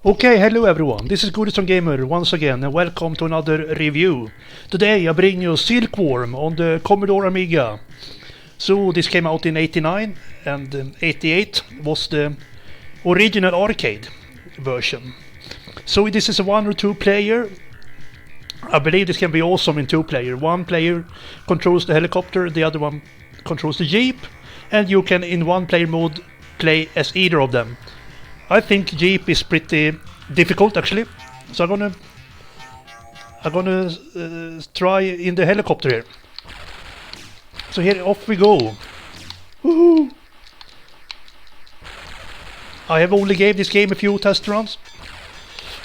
Okay, hello everyone, this is Goodison Gamer once again and welcome to another review. Today I bring you Silkworm on the Commodore Amiga. So this came out in 89 and 88 was the original arcade version. So this is a 1 or 2 player. I believe this can be awesome in 2 player. One player controls the helicopter, the other one controls the jeep, and you can in 1 player mode play as either of them. I think jeep is pretty difficult actually, so I'm gonna try in the helicopter here. So here off we go. Woohoo! I have only gave this game a few test runs,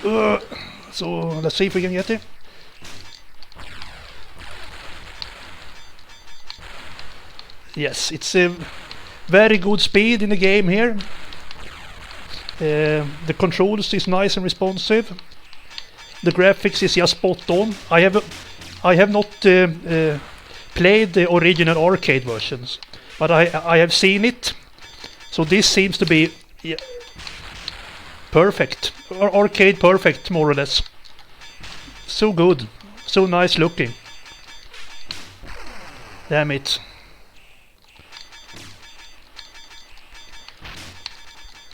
so let's see if we can get it. Yes, it's a very good speed in the game here. The controls is nice and responsive. The graphics is just spot on. I have not played the original arcade versions, but I have seen it. So this seems to be perfect, arcade perfect more or less. So good, so nice looking. Damn it.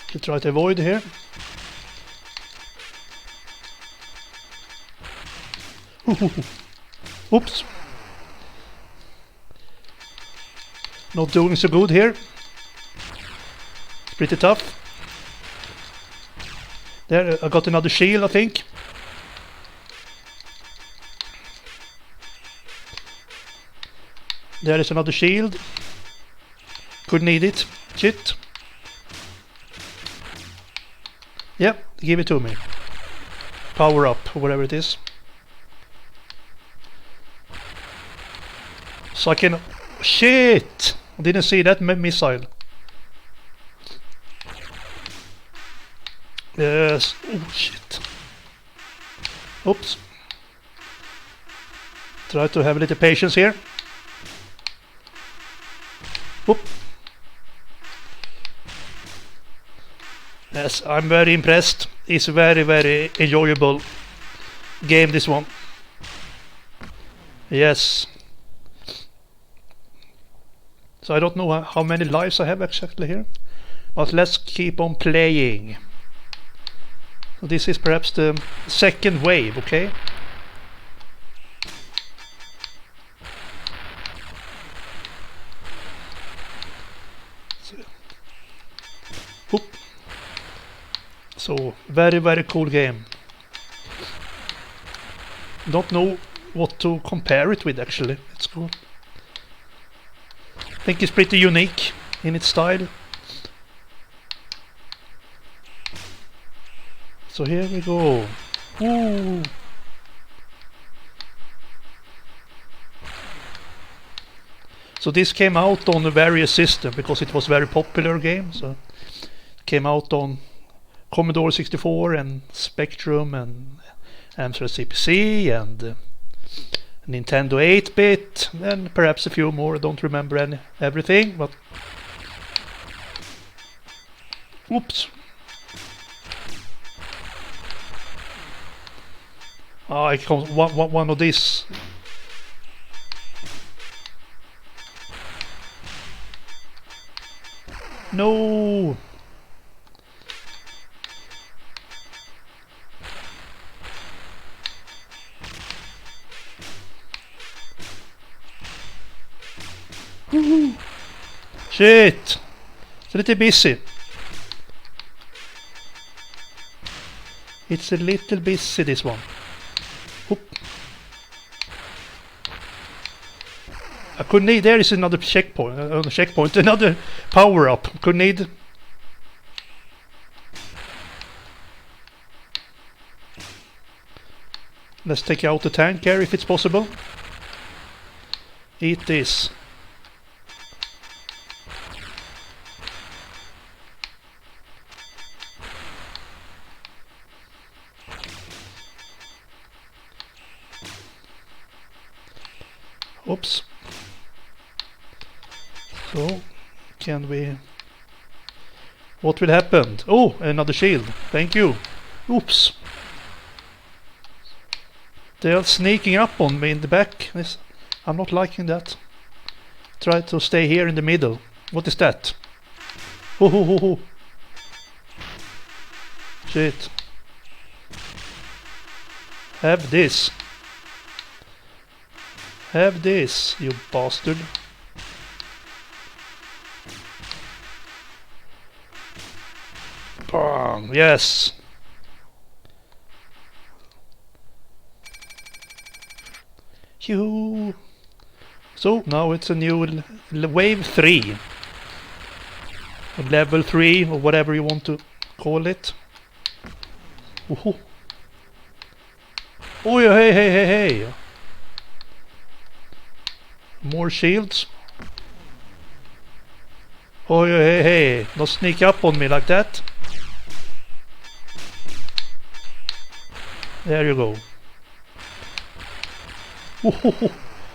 To try to avoid here. Oops. Not doing so good here. It's pretty tough. There, I got another shield, I think. There is another shield. Could need it. Shit. Yep, give it to me. Power up, or whatever it is. So I can... Shit! I didn't see that missile. Yes. Oh, shit. Oops. Try to have a little patience here. Oop. Yes, I'm very impressed. It's a very enjoyable game, this one. Yes. So I don't know how many lives I have exactly here, but let's keep on playing. So this is perhaps the second wave, okay? So very cool game. Don't know what to compare it with actually. It's cool. I think it's pretty unique in its style. So here we go. Ooh. So this came out on a various system because it was a very popular game. So it came out on Commodore 64 and Spectrum and Amstrad CPC and Nintendo 8-bit and perhaps a few more. I don't remember everything, but oops. I can't one of these. No. Shit! It's a little busy. It's a little busy, this one. Oop. I could need... There is another checkpoint. Another power up. Could need... Let's take out the tank here if it's possible. Eat this. Oops. So, can we... What will happen? Oh, another shield. Thank you. Oops. They are sneaking up on me in the back. I'm not liking that. Try to stay here in the middle. What is that? Ho ho ho ho. Shit. Have this. Have this, you bastard. Bang. Yes. Yoo. So now it's a new wave 3. Or level 3 or whatever you want to call it. Ooh. Oh yeah, hey, hey, hey, hey. More shields. Oh yeah, hey, hey. Don't sneak up on me like that. There you go. Ooh,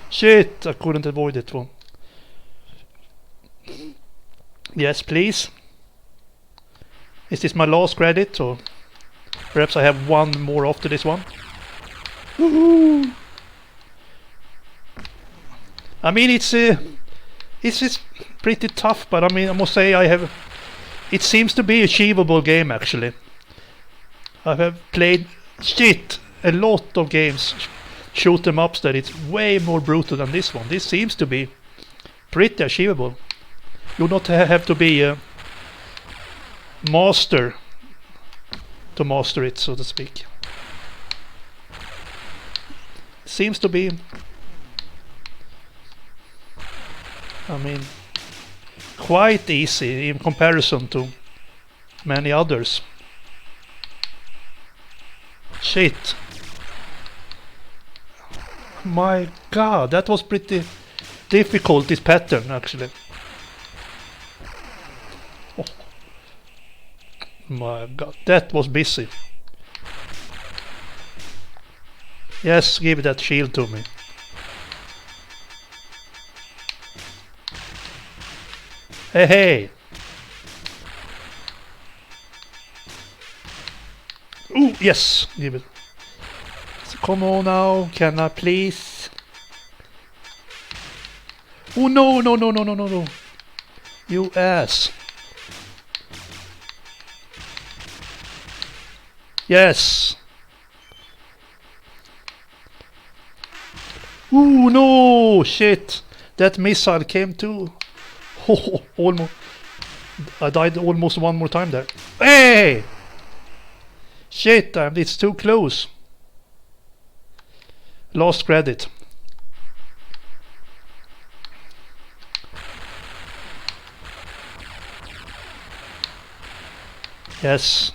shit, I couldn't avoid it one. Yes, please. Is this my last credit, or perhaps I have one more after this one? Woohoo! I mean, it's pretty tough, but I mean, I must say it seems to be an achievable game actually. I have played a lot of games, shoot 'em ups that it's way more brutal than this one. This seems to be pretty achievable. You not have to be a master to master it, so to speak. Seems to be, I mean, quite easy in comparison to many others. Shit. My god, that was pretty difficult, this pattern actually. Oh. My god, that was busy. Yes, give that shield to me. Hey, hey. Ooh, yes, give it. So come on now, can I please? Oh no, no, no, no, no, no, no. You ass. Yes. Ooh, no, shit. That missile came too. Oh, almost. I died almost one more time there. Hey! Shit, it's too close. Last credit. Yes.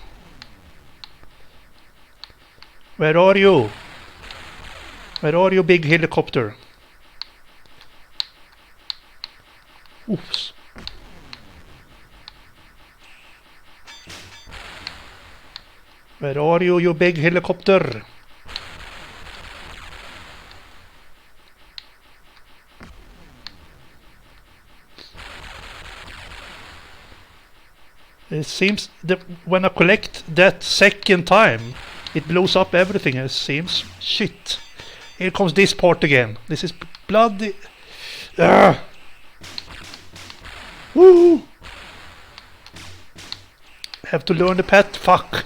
Where are you? Where are you, big helicopter? Oops. Where are you, you big helicopter? It seems that when I collect that second time, it blows up everything, it seems. Shit. Here comes this part again. This is bloody... Woo! Have to learn the path. Fuck.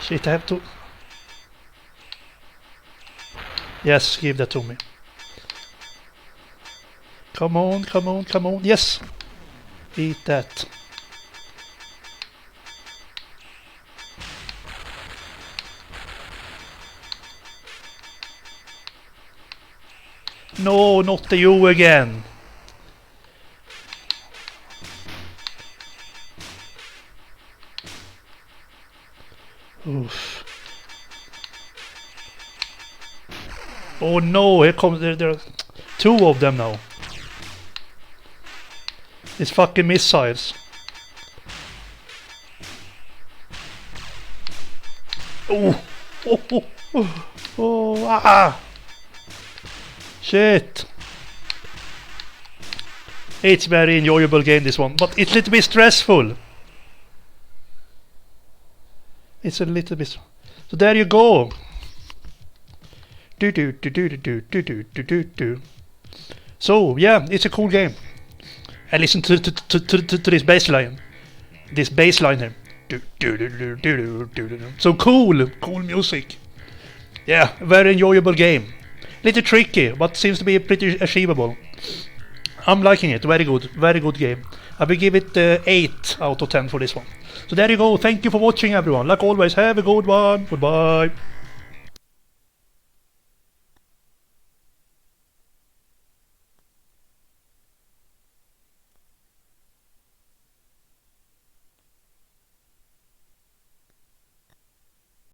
Shit, I have to... Yes, give that to me. Come on, come on, come on. Yes! Eat that. No, not the you again. Oof. Oh no, here comes there are two of them now. These fucking missiles. Oh, oh, oh, oh, ah. Shit. It's very enjoyable game, this one, but it's a little bit stressful. It's a little bit. So there you go. So yeah, it's a cool game. And listen to this bass line. This bass line here. So cool music. Yeah, very enjoyable game. Little tricky, but seems to be pretty achievable. I'm liking it. Very good game. I will give it 8 out of 10 for this one. So there you go. Thank you for watching, everyone. Like always, have a good one. Goodbye.